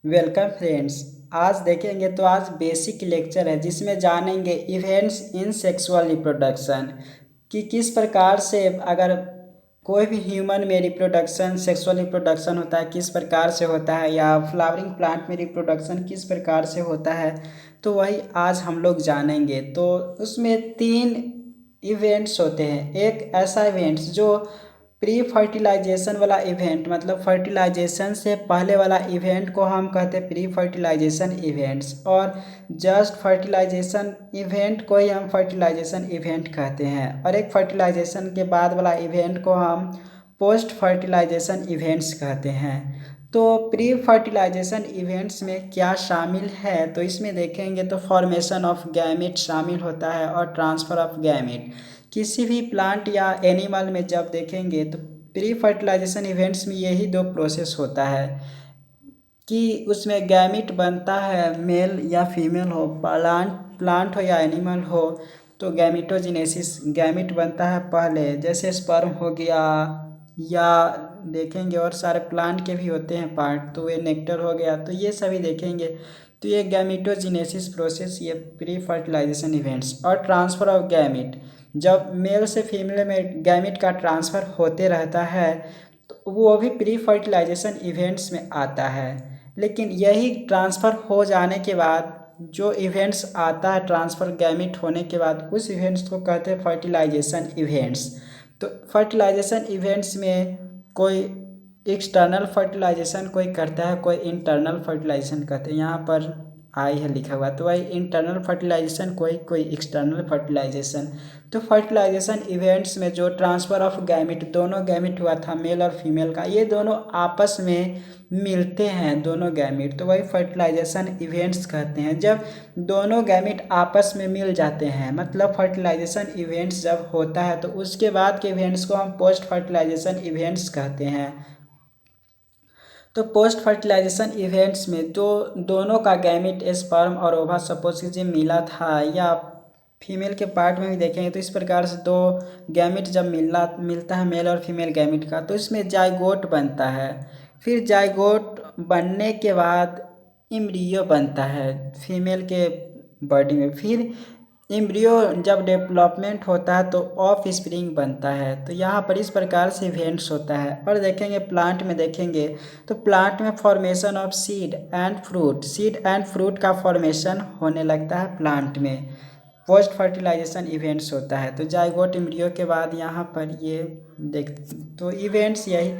Welcome friends. आज देखेंगे तो आज बेसिक लेक्चर है जिसमें जानेंगे इवेंट्स इन सेक्सुअल रिप्रोडक्शन कि किस प्रकार से अगर कोई भी ह्यूमन में रिप्रोडक्शन सेक्सुअल रिप्रोडक्शन होता है किस प्रकार से होता है, या फ्लावरिंग प्लांट में रिप्रोडक्शन किस प्रकार से होता है। तो वही आज हम लोग जानेंगे। तो उसमें तीन इवेंट्स होते हैं। एक ऐसा इवेंट्स जो प्री फर्टिलाइजेशन वाला इवेंट, मतलब फर्टिलाइजेशन से पहले वाला इवेंट को हम कहते हैं प्री फर्टिलाइजेशन इवेंट्स, और जस्ट फर्टिलाइजेशन इवेंट को ही हम फर्टिलाइजेशन इवेंट कहते हैं, और एक फर्टिलाइजेशन के बाद वाला इवेंट को हम पोस्ट फर्टिलाइजेशन इवेंट्स कहते हैं। तो प्री फर्टिलाइजेशन इवेंट्स में क्या शामिल है, तो इसमें देखेंगे तो फॉर्मेशन ऑफ गैमेट शामिल होता है और ट्रांसफ़र ऑफ गैमेट। किसी भी प्लांट या एनिमल में जब देखेंगे तो प्री फर्टिलाइजेशन इवेंट्स में यही दो प्रोसेस होता है कि उसमें गैमेट बनता है, मेल या फीमेल हो, प्लांट हो या एनिमल हो। तो गैमेटोजेनेसिस, गैमेट बनता है पहले, जैसे स्पर्म हो गया, या देखेंगे और सारे प्लांट के भी होते हैं पार्ट, तो ये नेक्टर हो गया, तो ये सभी देखेंगे। तो ये गैमेटोजेनेसिस प्रोसेस, ये प्री फर्टिलाइजेशन इवेंट्स। और ट्रांसफ़र ऑफ गैमेट, जब मेल से फीमेल में गैमेट का ट्रांसफ़र होते रहता है तो वो भी प्री फर्टिलाइजेशन इवेंट्स में आता है। लेकिन यही ट्रांसफ़र हो जाने के बाद जो इवेंट्स आता है ट्रांसफ़र गैमेट होने के बाद, उस इवेंट्स को कहते हैं फर्टिलाइजेशन इवेंट्स। तो फर्टिलाइजेशन इवेंट्स में कोई एक्सटर्नल फर्टिलाइजेशन कोई करता है, कोई इंटरनल फर्टिलाइजेशन करते हैं। यहाँ पर आई है लिखा हुआ, तो वही इंटरनल फर्टिलाइजेशन, कोई एक्सटर्नल फर्टिलाइजेशन। तो फर्टिलाइजेशन इवेंट्स में जो ट्रांसफ़र ऑफ गैमेट, दोनों गैमेट हुआ था मेल और फीमेल का, ये दोनों आपस में मिलते हैं दोनों गैमेट, तो वही फर्टिलाइजेशन इवेंट्स कहते हैं। जब दोनों गैमेट आपस में मिल जाते हैं, मतलब फर्टिलाइजेशन इवेंट्स जब होता है, तो उसके बाद के इवेंट्स को हम पोस्ट फर्टिलाइजेशन इवेंट्स कहते हैं। तो पोस्ट फर्टिलाइजेशन इवेंट्स में जो दोनों का गैमेट स्पर्म और ओवा सपोज कीजिए मिला था, या फीमेल के पार्ट में भी देखेंगे तो इस प्रकार से दो गैमेट जब मिलता है मेल और फीमेल गैमेट का, तो इसमें जाइगोट बनता है। फिर जाइगोट बनने के बाद इम्ब्रियो बनता है फीमेल के बॉडी में। फिर एम्ब्रियो जब डेवलपमेंट होता है तो ऑफ स्प्रिंग बनता है। तो यहाँ पर इस प्रकार से इवेंट्स होता है। और देखेंगे प्लांट में, देखेंगे तो प्लांट में formation of seed and fruit, seed and fruit का फॉर्मेशन होने लगता है प्लांट में। पोस्ट फर्टिलाइजेशन इवेंट्स होता है। तो जाइगोट एम्ब्रियो के बाद यहाँ पर ये देख, तो इवेंट्स यही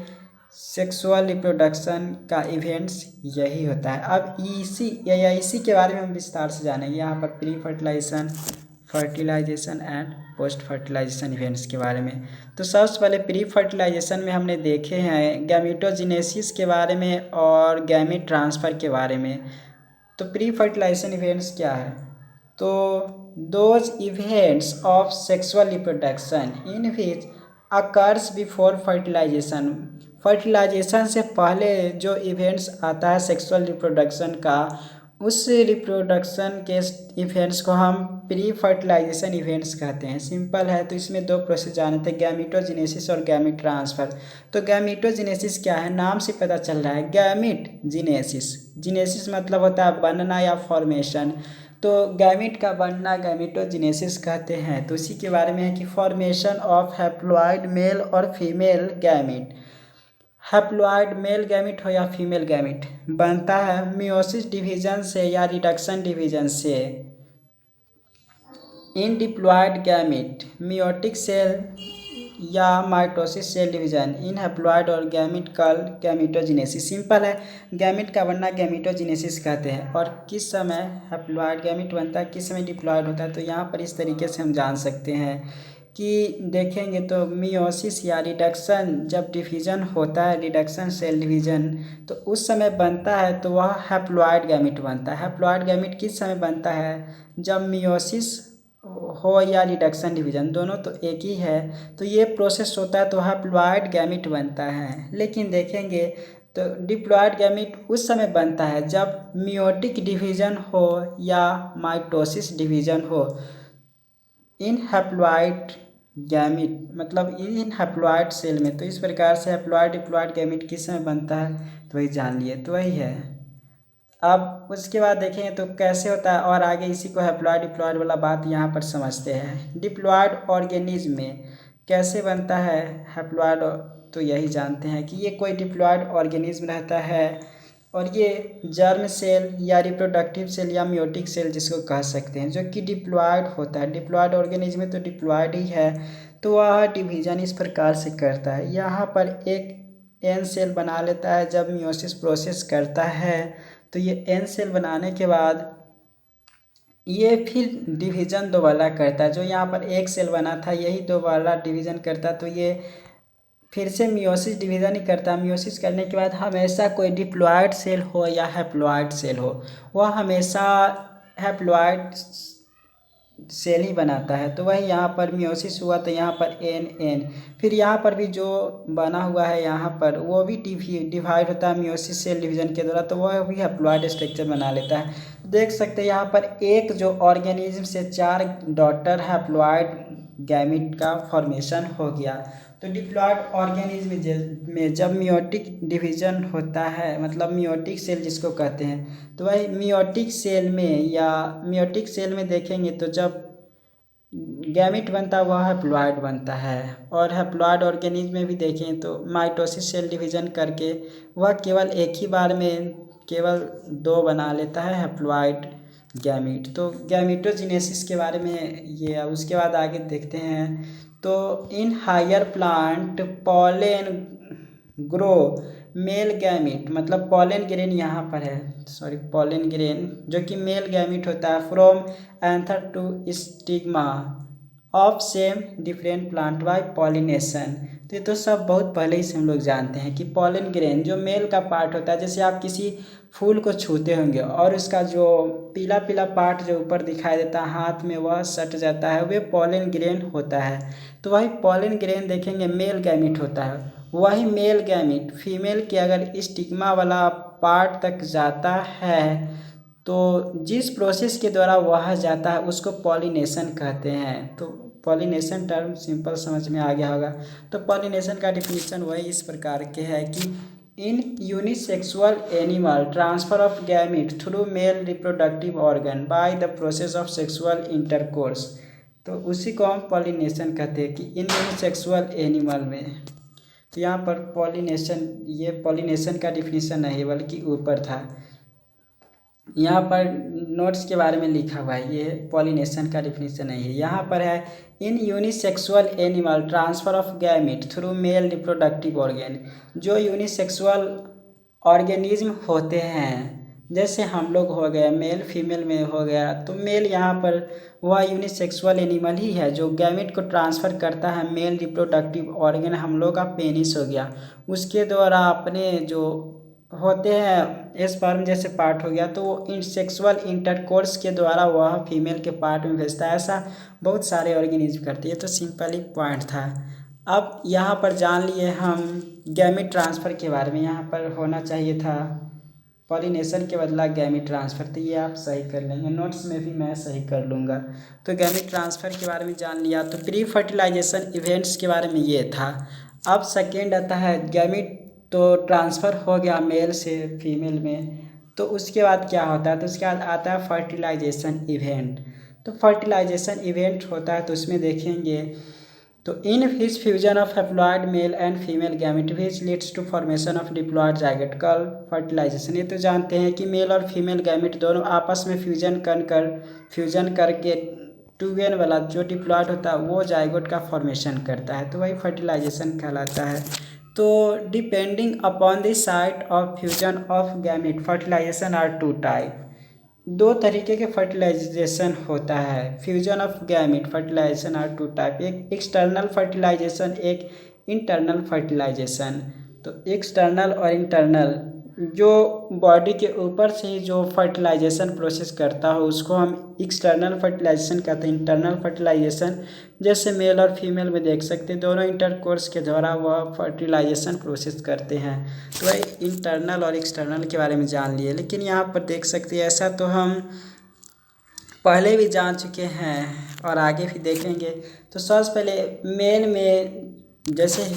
सेक्सुअल रिप्रोडक्शन का इवेंट्स यही होता है। अब इसी के बारे में हम विस्तार से जानेंगे यहाँ पर pre fertilization, fertilization and post fertilization events के बारे में। तो सबसे पहले प्री फर्टिलाइजेशन में हमने देखे हैं गैमेटोजेनेसिस के बारे में और गैमेट ट्रांसफ़र के बारे में। तो प्री फर्टिलाइजेशन इवेंट्स क्या है, तो those events of sexual reproduction in which occurs before fertilization, fertilization से पहले जो इवेंट्स आता है सेक्सुअल रिप्रोडक्शन का, उस रिप्रोडक्शन के इवेंट्स को हम प्री फर्टिलाइजेशन इवेंट्स कहते हैं। सिंपल है। तो इसमें दो प्रोसेस जाने थे, गैमेटोजेनेसिस और गैमेट ट्रांसफ़र। तो गैमेटोजेनेसिस क्या है, नाम से पता चल रहा है। गैमेट जीनेसिस, जीनेसिस मतलब होता है बनना या फॉर्मेशन। तो गैमेट का बनना गैमेटोजेनेसिस कहते हैं। तो इसी के बारे में है कि फॉर्मेशन ऑफ हैप्लॉइड मेल और female gamete. Haploid male gamete हो या फीमेल गैमेट बनता है मियोसिस डिवीजन से या रिडक्शन डिवीजन से। In diploid gamete meiotic cell या mitosis cell division in haploid और गैमेट कल गैमेटोजेनेसिस। सिंपल है, गैमेट का बनना गैमेटोजेनेसिस कहते हैं। और किस समय हैप्लॉइड गैमेट बनता है, किस समय डिप्लॉयड होता है, तो यहाँ पर इस तरीके से हम जान सकते हैं कि देखेंगे तो मियोसिस या रिडक्शन जब डिवीज़न होता है, रिडक्शन सेल डिवीज़न, तो उस समय बनता है तो वह हैप्लॉइड गैमेट बनता है। हैप्लॉइड गैमेट किस समय बनता है, जब मियोसिस हो या रिडक्शन डिवीज़न, दोनों तो एक ही है। तो ये प्रोसेस होता है तो हैप्लॉइड गैमेट बनता है। लेकिन देखेंगे तो डिप्लॉयड गैमेट उस समय बनता है जब मियोटिक डिवीज़न हो या माइटोसिस डिवीज़न हो। इन हैप्लॉइड गैमेट मतलब इन हैप्लॉइड सेल में। तो इस प्रकार से हैप्लॉइड डिप्लॉयड गैमेट किस समय बनता है, तो वही जान लिए। तो वही है अब उसके बाद देखेंगे तो कैसे होता है, और आगे इसी को हैप्लॉइड डिप्लॉइड वाला बात यहाँ पर समझते हैं। डिप्लॉइड ऑर्गेनिज्म में कैसे बनता है हैप्लॉइड, तो यही जानते हैं कि ये कोई डिप्लॉइड ऑर्गेनिज्म रहता है, और ये जर्म सेल या रिप्रोडक्टिव सेल या म्योटिक सेल जिसको कह सकते हैं, जो कि डिप्लॉइड होता है। डिप्लॉइड ऑर्गेनिज्म में तो डिप्लॉइड ही है, तो वह डिवीजन इस प्रकार से करता है। यहाँ पर एक एन सेल बना लेता है जब मियोसिस प्रोसेस करता है, तो ये एन सेल बनाने के बाद ये फिर डिवीज़न दोबारा करता है। जो यहाँ पर एक सेल बना था यही दोबारा डिवीज़न करता, तो ये फिर से मियोसिस डिवीज़न ही करता है। मियोसिस करने के बाद हमेशा कोई डिप्लॉइड सेल हो या हैप्लॉइड सेल हो, वह हमेशा हैप्लॉइड सेल ही बनाता है। तो वही यहाँ पर मियोसिस हुआ तो यहाँ पर एन एन, फिर यहाँ पर भी जो बना हुआ है यहाँ पर वो भी डिवाइड होता है मियोसिस सेल डिवीजन के द्वारा, तो वह भी हैप्लॉइड स्ट्रक्चर बना लेता है। देख सकते हैं यहाँ पर एक जो ऑर्गेनिज्म से 4 डॉटर हैप्लॉइड गैमिट का फॉर्मेशन हो गया। तो डिप्लॉइड ऑर्गेनिज्म में जब मियोटिक डिवीजन होता है, मतलब मियोटिक सेल जिसको कहते हैं, तो वही मियोटिक सेल में या मियोटिक सेल में देखेंगे तो जब गैमिट बनता है वह हैप्लॉइड बनता है। और हैप्लॉइड ऑर्गेनिज्म में भी देखें तो माइटोसिस सेल डिवीजन करके वह केवल एक ही बार में केवल 2 बना लेता है हैप्लॉइड गैमिट। तो गैमिटोजेनेसिस के बारे में ये, उसके बाद आगे देखते हैं। तो in higher plant pollen grow male gamete, मतलब पॉलेन ग्रेन यहाँ पर है, सॉरी पॉलेन ग्रेन जो कि मेल गैमिट होता है from anther to stigma of same different plant by pollination. तो ये तो सब बहुत पहले ही से हम लोग जानते हैं कि पॉलन ग्रेन जो मेल का पार्ट होता है, जैसे आप किसी फूल को छूते होंगे और उसका जो पीला पीला पार्ट जो ऊपर दिखाई देता है हाथ में वह सट जाता है, वे पॉलन ग्रेन होता है। तो वही पॉलन ग्रेन देखेंगे मेल गैमिट होता है। वही मेल गैमिट फीमेल के अगर स्टिग्मा वाला पार्ट तक जाता है तो जिस प्रोसेस के द्वारा वह जाता है उसको पॉलिनेशन कहते हैं। तो पॉलिनेशन टर्म सिंपल समझ में आ गया होगा। तो पॉलिनेशन का डिफिनीशन वही इस प्रकार के है कि in unisexual animal transfer of gamete through male reproductive organ by the process of sexual intercourse. तो उसी को हम पॉलिनेशन कहते हैं कि इन यूनिसेक्सुअल एनिमल में। तो यहाँ पर पॉलिनेशन, ये पॉलिनेशन का डिफिनीशन नहीं बल्कि ऊपर था, यहाँ पर नोट्स के बारे में लिखा हुआ है, ये पॉलिनेशन का डिफिनीशन नहीं है। यहाँ पर है in unisexual animal transfer of gamete through male reproductive organ. जो यूनिसेक्सुअल ऑर्गेनिज्म होते हैं जैसे हम लोग हो गए, मेल फीमेल में हो गया, तो मेल यहाँ पर वह यूनिसेक्सुअल एनिमल ही है जो गैमिट को ट्रांसफ़र करता है। मेल रिप्रोडक्टिव ऑर्गन हम लोग का पेनिस हो गया, उसके द्वारा अपने जो होते हैं स्पर्म जैसे पार्ट हो गया, तो वो इन सेक्सुअल इंटरकोर्स के द्वारा वह फीमेल के पार्ट में भेजता है। ऐसा बहुत सारे ऑर्गेनिज्म करती है। तो सिंपल ही पॉइंट था। अब यहाँ पर जान लिए हम गैमिट ट्रांसफ़र के बारे में। यहाँ पर होना चाहिए था पॉलिनेशन के बदला गैमिट ट्रांसफ़र, तो ये आप सही कर लेंगे, नोट्स में भी मैं सही कर लूँगा। तो गैमिट ट्रांसफ़र के बारे में जान लिया। तो प्री फर्टिलाइजेशन इवेंट्स के बारे में ये था। अब सेकेंड आता है गैमिट तो ट्रांसफ़र हो गया मेल से फीमेल में, तो उसके बाद क्या होता है, तो उसके बाद आता है फर्टिलाइजेशन इवेंट। तो फर्टिलाइजेशन इवेंट होता है तो उसमें देखेंगे तो in his fusion of haploid male and female gamete which leads to formation of diploid zygote called fertilization. ये तो जानते हैं कि मेल और फीमेल गैमेट दोनों आपस में फ्यूजन करके टूगेन वाला जो डिप्लॉइड होता है वो जाइगोट का फॉर्मेशन करता है, तो वही फर्टिलाइजेशन कहलाता है। तो depending upon the site of fusion of gamete fertilization are 2 type. 2 तरीके के फर्टिलाइजेशन होता है। Fusion of gamete fertilization are 2 type, एक एक्सटर्नल फर्टिलाइजेशन, एक इंटरनल फर्टिलाइजेशन। तो एक्सटर्नल और इंटरनल जो बॉडी के ऊपर से ही जो फर्टिलाइजेशन प्रोसेस करता हो उसको हम एक्सटर्नल फर्टिलाइजेशन कहते हैं। इंटरनल फर्टिलाइजेशन जैसे मेल और फीमेल में देख सकते हैं दोनों इंटरकोर्स के द्वारा वह फर्टिलाइजेशन प्रोसेस करते हैं। तो वह इंटरनल और एक्सटर्नल के बारे में जान लिए। लेकिन यहाँ पर देख सकते हैं ऐसा तो हम पहले भी जान चुके हैं और आगे भी देखेंगे। तो सबसे पहले मेल में जैसे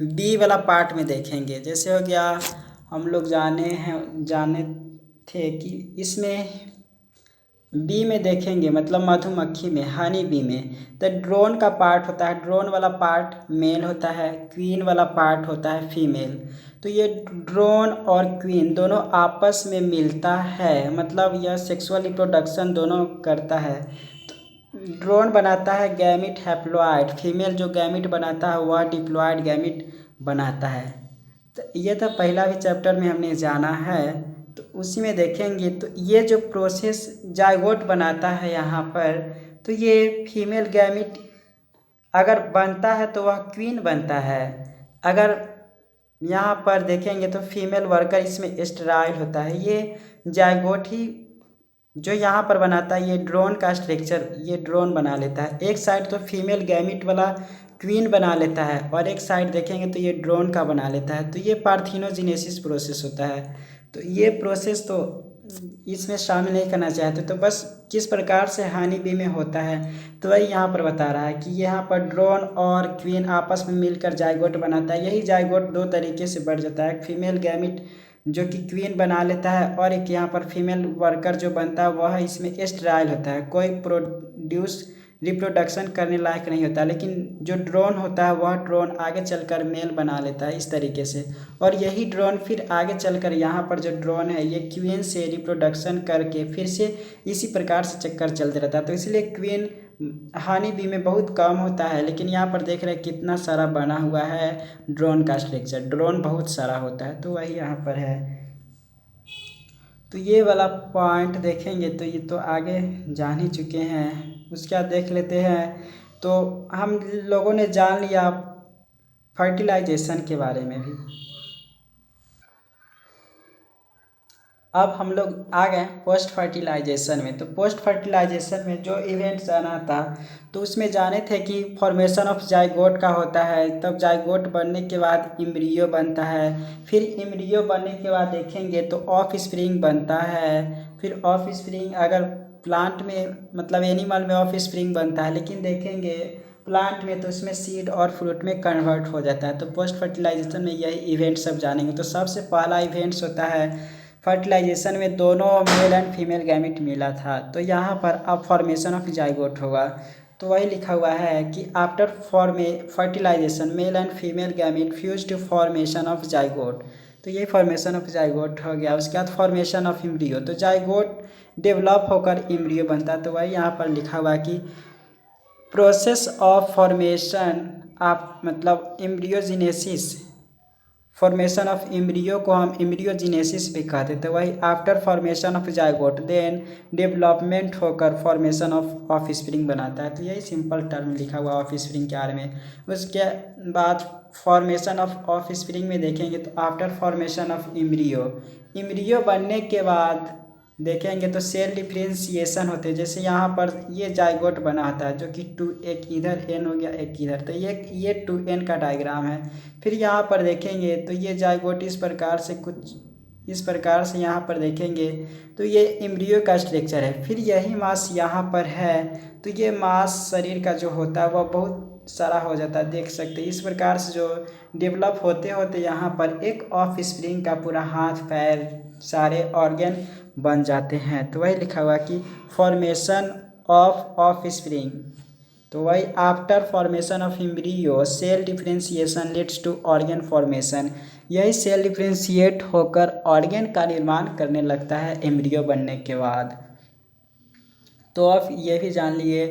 बी वाला पार्ट में देखेंगे, जैसे हो गया हम लोग जाने थे कि इसमें बी में देखेंगे, मतलब मधुमक्खी में, हनी बी में, तो ड्रोन का पार्ट होता है, ड्रोन वाला पार्ट मेल होता है, क्वीन वाला पार्ट होता है फीमेल। तो ये ड्रोन और क्वीन दोनों आपस में मिलता है, मतलब यह सेक्सुअल रिप्रोडक्शन दोनों करता है। तो ड्रोन बनाता है गैमिट हैप्लॉइड, फीमेल जो गैमिट बनाता है वह डिप्लॉइड गैमिट बनाता है। तो ये तो पहला भी चैप्टर में हमने जाना है, तो उसी में देखेंगे। तो ये जो प्रोसेस जाइगोट बनाता है यहाँ पर, तो ये फीमेल गैमिट अगर बनता है तो वह क्वीन बनता है। अगर यहाँ पर देखेंगे तो फीमेल वर्कर इसमें एस्टेरॉयड होता है। ये जाइगोट ही जो यहाँ पर बनाता है, ये ड्रोन का स्ट्रक्चर ये ड्रोन बना लेता है। एक साइड तो फीमेल गैमिट वाला क्वीन बना लेता है और एक साइड देखेंगे तो ये ड्रोन का बना लेता है। तो ये पार्थिनोजेनेसिस प्रोसेस होता है। तो ये प्रोसेस तो इसमें शामिल नहीं करना चाहते, तो बस किस प्रकार से हनी बी में होता है तो वही यहाँ पर बता रहा है कि यहाँ पर ड्रोन और क्वीन आपस में मिलकर जाइगोट बनाता है। यही जाइगोट दो तरीके से बढ़ जाता है, फीमेल गैमिट जो कि क्वीन बना लेता है और एक यहाँ पर फीमेल वर्कर जो बनता है वह इसमें एस्टेराइल होता है, कोई प्रोड्यूस रिप्रोडक्शन करने लायक नहीं होता। लेकिन जो ड्रोन होता है वह ड्रोन आगे चलकर मेल बना लेता है इस तरीके से, और यही ड्रोन फिर आगे चलकर यहाँ पर जो ड्रोन है ये क्वीन से रिप्रोडक्शन करके फिर से इसी प्रकार से चक्कर चलते रहता है। तो इसलिए क्वीन हनी बी में बहुत कम होता है, लेकिन यहाँ पर देख रहे हैं कितना सारा बना हुआ है ड्रोन का स्ट्रक्चर, ड्रोन बहुत सारा होता है, तो वही यहाँ पर है। तो ये वाला पॉइंट देखेंगे तो ये तो आगे जान ही चुके हैं, उसके बाद देख लेते हैं। तो हम लोगों ने जान लिया फर्टिलाइजेशन के बारे में भी। अब हम लोग आ गए पोस्ट फर्टिलाइजेशन में। तो पोस्ट फर्टिलाइजेशन में जो इवेंट्स आना था तो उसमें जाने थे कि फॉर्मेशन ऑफ जाइगोट का होता है, तब जाइगोट बनने के बाद इम्ब्रियो बनता है, फिर इम्ब्रियो बनने के बाद देखेंगे तो ऑफ स्प्रिंग बनता है, फिर ऑफ स्प्रिंग अगर प्लांट में मतलब एनिमल में ऑफ स्प्रिंग बनता है, लेकिन देखेंगे प्लांट में तो उसमें सीड और फ्रूट में कन्वर्ट हो जाता है। तो पोस्ट फर्टिलाइजेशन में यही इवेंट सब जानेंगे। तो सबसे पहला इवेंट्स होता है फर्टिलाइजेशन में दोनों मेल एंड फीमेल गैमिट मिला था, तो यहाँ पर अब फॉर्मेशन ऑफ जाइगोट होगा। तो वही लिखा हुआ है कि after fertilization male and female gamete fuse to formation of zygote. तो ये फॉर्मेशन ऑफ जाइगोट हो गया। उसके बाद फॉर्मेशन ऑफ इम्ब्रियो, तो जाइगोट डेवलप होकर इम्ब्रियो बनता है। तो वही यहाँ पर लिखा हुआ कि प्रोसेस ऑफ फॉर्मेशन ऑफ मतलब एम्ब्रियोजेनेसिस, फॉर्मेशन ऑफ इम्ब्रियो को हम एम्ब्रियोजेनेसिस भी कहते थे। वही after formation of zygote then development होकर फॉर्मेशन ऑफ ऑफ स्प्रिंग बनाता है। तो यही सिंपल टर्म लिखा हुआ ऑफ स्प्रिंग के बारे में। उसके बाद फॉर्मेशन ऑफ स्प्रिंग में देखेंगे तो after formation of embryo, embryo बनने के बाद देखेंगे तो सेल डिफ्रेंसिएशन होते हैं। जैसे यहाँ पर ये जाइगोट बना होता है जो कि टू, एक इधर एन हो गया एक इधर, तो ये 2n का डायग्राम है। फिर यहाँ पर देखेंगे तो ये जाइगोट इस प्रकार से कुछ इस प्रकार से यहाँ पर देखेंगे तो ये एम्ब्रियो का स्ट्रक्चर है। फिर यही मास यहाँ पर है, तो ये मास शरीर का जो होता है वह बहुत सारा हो जाता है, देख सकते हैं। इस प्रकार से जो डेवलप होते होते यहाँ पर एक ऑफ स्प्रिंग का पूरा हाथ पैर सारे ऑर्गन बन जाते हैं। तो वही लिखा हुआ कि फॉर्मेशन ऑफ स्प्रिंग, तो वही after formation of embryo cell differentiation leads to organ formation, यही सेल डिफ्रेंशिएट होकर ऑर्गन का निर्माण करने लगता है एम्ब्रियो बनने के बाद। तो अब ये भी जान लिए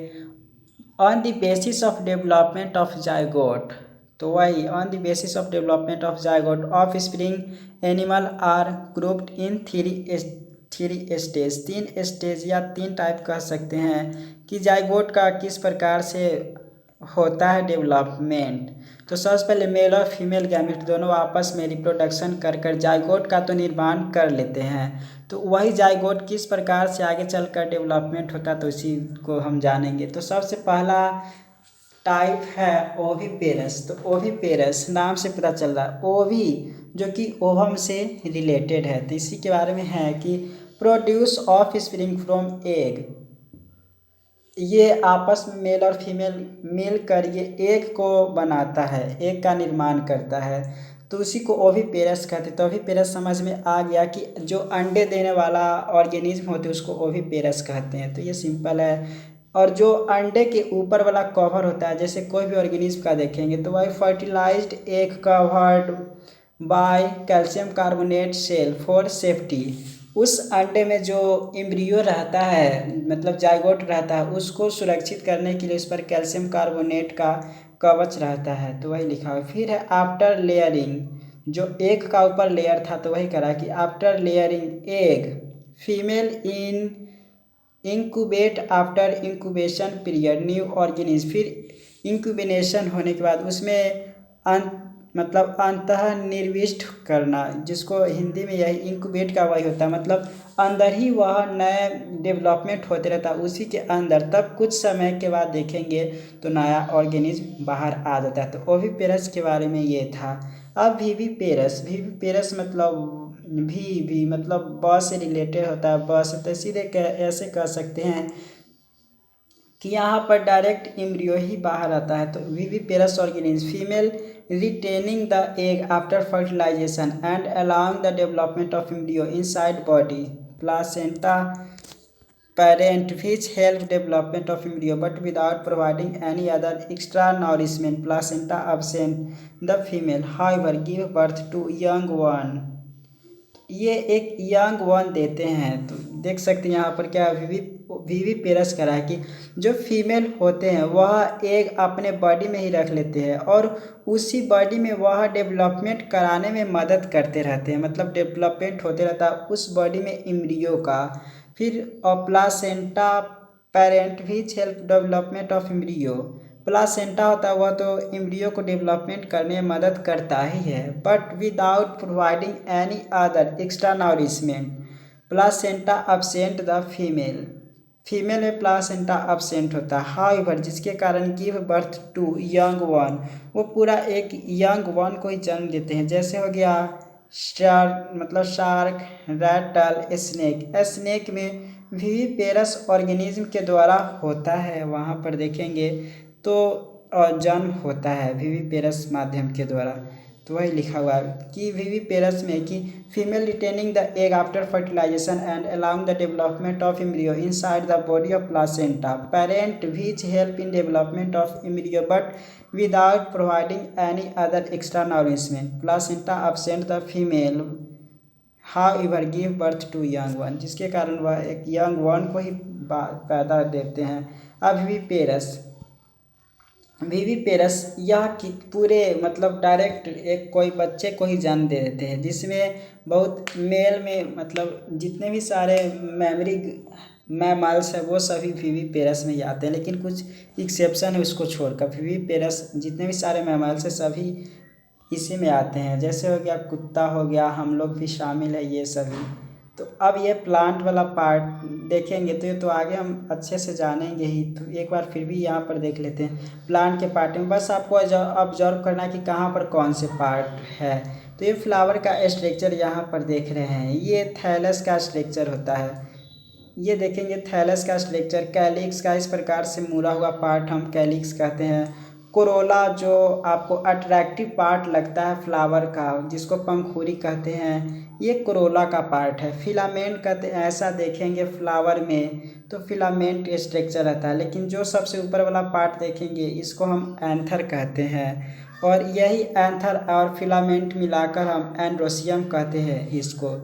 on the basis of development of zygote, तो वही on the basis of development of zygote offspring animal are grouped in three stage, 3 stage या 3 टाइप कह सकते हैं कि जाइगोट का किस प्रकार से होता है डेवलपमेंट। तो सबसे पहले मेल और फीमेल गैमेट दोनों आपस में रिप्रोडक्शन कर जाइगोट का तो निर्माण कर लेते हैं। तो वही जाइगोट किस प्रकार से आगे चलकर डेवलपमेंट होता है तो इसी को हम जानेंगे। तो सबसे पहला टाइप है ओविपेरस। तो ओविपेरस नाम से पता चल रहा है, ओवी जो कि ओवम से रिलेटेड है, तो इसी के बारे में है कि produce of spring from egg, ये आपस में मेल और फीमेल मिलकर ये एग को बनाता है, एग का निर्माण करता है। तो उसी को ओविपेरस कहते हैं। तो ओविपेरस समझ में आ गया कि जो अंडे देने वाला ऑर्गेनिज्म होते हैं उसको ओविपेरस कहते हैं। तो ये सिंपल है। और जो अंडे के ऊपर वाला कवर होता है, जैसे कोई भी ऑर्गेनिज्म का देखेंगे तो वही fertilized egg covered by calcium carbonate shell for safety. उस अंडे में जो एम्ब्रियो रहता है, मतलब जाइगोट रहता है, उसको सुरक्षित करने के लिए उस पर कैल्शियम कार्बोनेट का कवच रहता है। तो वही लिखा हुआ। फिर है आफ्टर लेयरिंग, जो एग का ऊपर लेयर था तो वही करा कि आफ्टर लेयरिंग एग फीमेल इन incubate after incubation period new organism. फिर इंक्यूबेशन होने के बाद उसमें मतलब अंतः निर्विष्ट करना, जिसको हिंदी में यही इंक्यूबेट का वही होता है, मतलब अंदर ही वह नए डेवलपमेंट होते रहता है उसी के अंदर। तब कुछ समय के बाद देखेंगे तो नया ऑर्गेनिज्म बाहर आ जाता है। तो ओविपेरस के बारे में ये था। अब वीवीपेरस, वीवीपेरस मतलब भी मतलब ब से रिलेटेड होता है। ब से तो सीधे ऐसे कह सकते हैं कि यहाँ पर डायरेक्ट एम्ब्रियो ही बाहर आता है। तो viviparous organism female retaining the egg after fertilization and allowing the development of embryo inside body placenta parent which help development of embryo but without providing any other extra nourishment. Placenta absent, the female however give birth to young one। ये एक young one देते हैं। तो देख सकते हैं यहाँ पर क्या वीवी पेरस करा है कि जो फीमेल होते हैं वह एग अपने बॉडी में ही रख लेते हैं और उसी बॉडी में वह डेवलपमेंट कराने में मदद करते रहते हैं, मतलब डेवलपमेंट होते रहता है उस बॉडी में एम्ब्रियो का। फिर placenta parent which help development of embryo. Placenta होता है वह तो एम्ब्रियो को डेवलपमेंट करने में मदद करता ही है, but without providing any other extra nourishment. Placenta absent the female, female में प्लासेंटा अब्सेंट होता है। हाउएवर जिसके कारण give birth to young one, वो पूरा एक यंग वन को ही जन्म देते हैं। जैसे हो गया शार्क, मतलब शार्क, रैटल, स्नेक। स्नेक में विविपेरस ऑर्गेनिज्म के द्वारा होता है, वहाँ पर देखेंगे तो जन्म होता है विविपेरस माध्यम के द्वारा। तो वही लिखा हुआ है कि विविपेरस में कि female retaining the egg after fertilization and allowing the development of embryo inside the body of placenta parent which help in development of embryo but without providing any other extra nourishment. Placenta absent the female however give birth to young one, जिसके कारण वह एक young one को ही पैदा देते हैं। अब viviparous, viviparous यह कि पूरे मतलब डायरेक्ट एक कोई बच्चे को ही जन्म दे देते हैं, जिसमें बहुत मेल में मतलब जितने भी सारे मैमल्स है वो सभी विविपेरस में ही आते हैं, लेकिन कुछ एक्सेप्शन है उसको छोड़कर। विविपेरस जितने भी सारे मैमल्स है सभी इसी में आते हैं। जैसे हो गया कुत्ता हो गया, हम लोग भी शामिल है ये सभी। तो अब ये प्लांट वाला पार्ट देखेंगे तो ये तो आगे हम अच्छे से जानेंगे ही, तो एक बार फिर भी यहाँ पर देख लेते हैं प्लांट के पार्ट में। बस आपको ऑब्जर्व करना है कि कहाँ पर कौन से पार्ट है। तो ये फ्लावर का स्ट्रक्चर यहाँ पर देख रहे हैं, ये थैलस का स्ट्रक्चर होता है। ये देखेंगे थैलस का स्ट्रक्चर, कैलिक्स का इस प्रकार से मुड़ा हुआ पार्ट हम कैलिक्स कहते हैं। कोरोला जो आपको अट्रैक्टिव पार्ट लगता है फ्लावर का, जिसको पंखुड़ी कहते हैं, ये कोरोला का पार्ट है। फिलामेंट कहते हैं, ऐसा देखेंगे फ्लावर में तो फिलामेंट स्ट्रक्चर रहता है, लेकिन जो सबसे ऊपर वाला पार्ट देखेंगे इसको हम एंथर कहते हैं। और यही एंथर और फिलामेंट मिलाकर हम एंड्रोसियम कहते हैं इसको।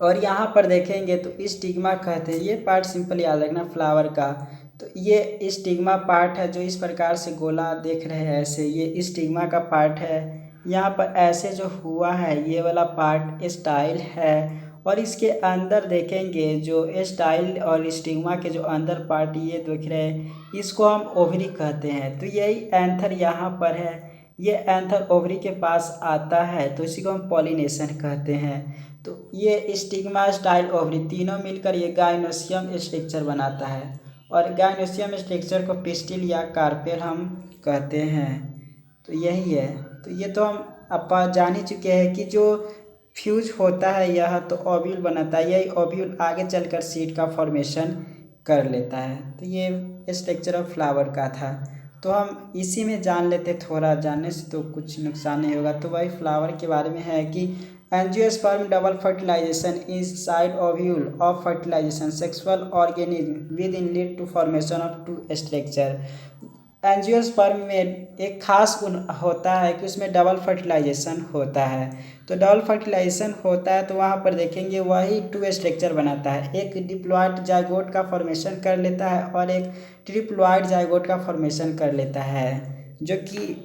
और यहाँ पर देखेंगे तो स्टिग्मा कहते हैं, ये पार्ट सिंपल याद रखना फ्लावर का। तो ये स्टिग्मा पार्ट है जो इस प्रकार से गोला देख रहे हैं ऐसे, ये स्टिग्मा का पार्ट है। यहाँ पर ऐसे जो हुआ है ये वाला पार्ट स्टाइल है। और इसके अंदर देखेंगे जो स्टाइल और स्टिग्मा के जो अंदर पार्ट ये देख रहे हैं इसको हम ओवरी कहते हैं। तो यही एंथर यहाँ पर है, ये एंथर ओवरी के पास आता है तो इसी को हम पॉलिनेशन कहते हैं। तो ये स्टिग्मा स्टाइल ओवरी तीनों मिलकर ये गाइनोसियम स्ट्रक्चर बनाता है, और गाइनोसियम स्ट्रक्चर को पिस्टिल या कार्पेल हम कहते हैं। तो यही है। तो ये तो हम अपन जान ही चुके हैं कि जो फ्यूज होता है यह तो ओव्यूल बनाता है, यही ओव्यूल आगे चलकर सीड का फॉर्मेशन कर लेता है। तो ये स्ट्रक्चर ऑफ फ्लावर का था। तो हम इसी में जान लेते, थोड़ा जानने से तो कुछ नुकसान नहीं होगा। तो वही फ्लावर के बारे में है कि angiosperm double fertilization is side ovule of fertilization sexual organism within lead to formation of two structure. Angiosperm में एक खास गुण होता है कि उसमें डबल फर्टिलाइजेशन होता है। तो डबल फर्टिलाइजेशन होता है तो वहाँ पर देखेंगे वही टू स्ट्रक्चर बनाता है, एक डिप्लॉइड जाइगोट का फॉर्मेशन कर लेता है और एक ट्रिप्लॉइड जाइगोट का फॉर्मेशन कर लेता है, जो कि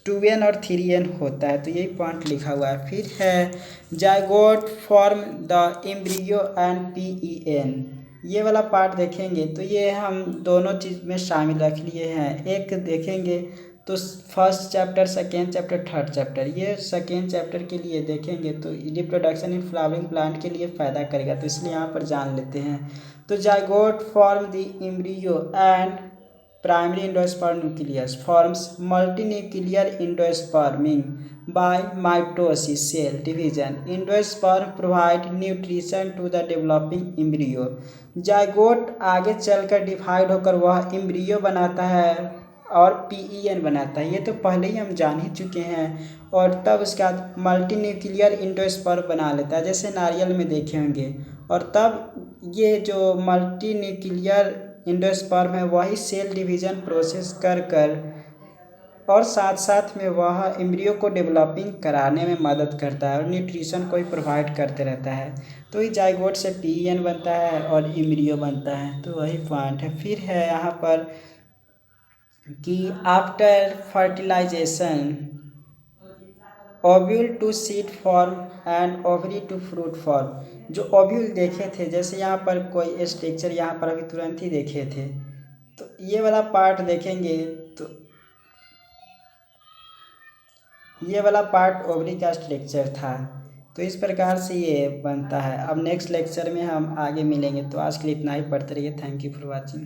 2n और 3n होता है। तो यही पॉइंट लिखा हुआ है। फिर है zygote form the embryo and PEN। ये वाला पार्ट देखेंगे तो ये हम दोनों चीज़ में शामिल रख लिए हैं। एक देखेंगे तो first chapter, second chapter, third chapter. ये सेकेंड चैप्टर के लिए देखेंगे तो रिप्रोडक्शन इन फ्लावरिंग प्लांट के लिए फ़ायदा करेगा, तो इसलिए यहाँ पर जान लेते हैं। तो zygote form the embryo and primary endosperm nucleus forms multinuclear endosperm by mitosis cell division. Endosperm provide nutrition to the developing embryo. Zygote आगे चलकर डिवाइड होकर वह एम्ब्रियो बनाता है और PEN बनाता है, ये तो पहले ही हम जान ही चुके हैं। और तब उसके बाद मल्टी न्यूक्लियर एंडोस्पर्म बना लेता है, जैसे नारियल में देखे होंगे। और तब ये जो मल्टी न्यूक्लियर एंडोस्पर्म है वही सेल डिवीज़न प्रोसेस कर और साथ साथ में वह एम्ब्रियो को डेवलपिंग कराने में मदद करता है और न्यूट्रिशन को ही प्रोवाइड करते रहता है। तो ये जाइगोट से PEN बनता है और एम्ब्रियो बनता है, तो वही पॉइंट है। फिर है यहाँ पर कि after fertilization ovule to seed form and ovary to fruit form. जो ओव्यूल देखे थे, जैसे यहाँ पर कोई स्ट्रक्चर यहाँ पर अभी तुरंत ही देखे थे, तो ये वाला पार्ट देखेंगे तो ये वाला पार्ट ओवरी का स्ट्रक्चर था। तो इस प्रकार से ये बनता है। अब नेक्स्ट लेक्चर में हम आगे मिलेंगे। तो आज के लिए इतना ही, पढ़ते रहिए। Thank you for watching.